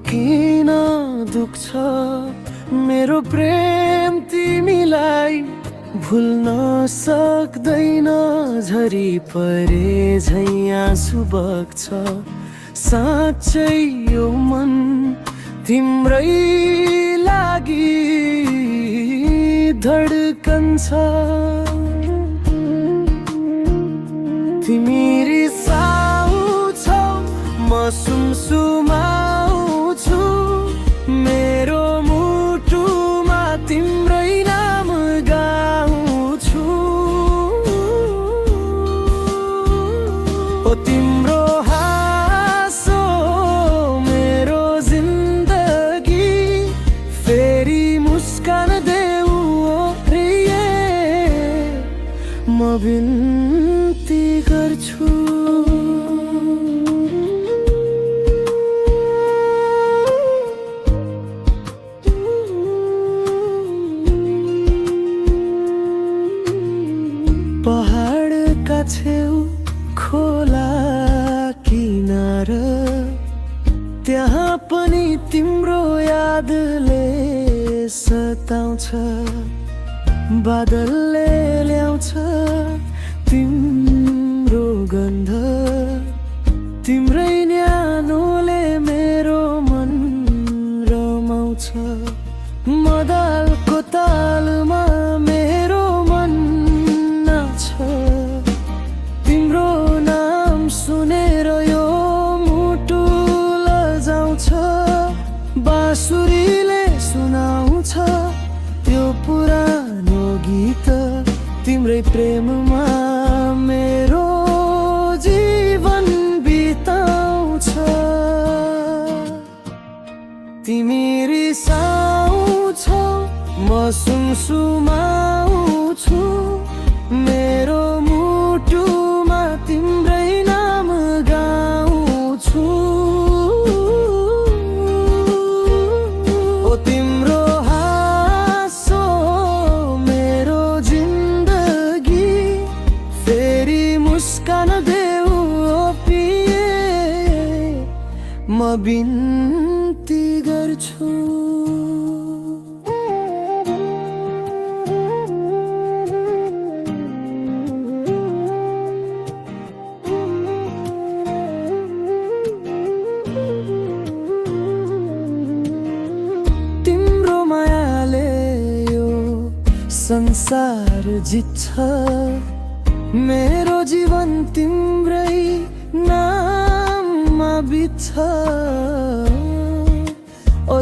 किन दुख्छ मेरो प्रेम तिमीलाई भुल्न सक्दैन झरी परे झैँ आँसु बग्छ साँच्चै यो मन तिम्रै लागि धड्कन्छ तिमी रिसाउँछौ म सुमसुमाउँछु मेरो मुटुमा तिम्रै नाम गाउँछु ओ तिम्रो हाँसो मेरो जिन्दगी फेरि मुस्कान देऊ प्रिय म बिन्ती गर्छु पहाडका छेउ खोला किनार त्यहाँ पनि तिम्रो यादले सताउँछ बादलले ल्याउँछ तिम्रो गन्ध तिम्रै न्यानोले मेरो मन रमाउँछ मदालको तालमा मेरो मन नाच्छ तिम्रो नाम सुनेर यो मुटु लजाउँछ बाँसुरीले सुनाउँछ त्यो पुरानो गीत तिम्रै प्रेममा मेरो जीवन बिताउँछ तिमी रिसाउँछौ म सुमसुमाउँछु मेरो मुटुमा तिम्रै नाम गाउँछु ओ तिम्रो हाँसो मेरो जिन्दगी फेरि मुस्कान देऊ पिए म बिन्ती गर्छु संसार जित्छ मेरो जीवन तिम्रै नाममा बित्छ ओ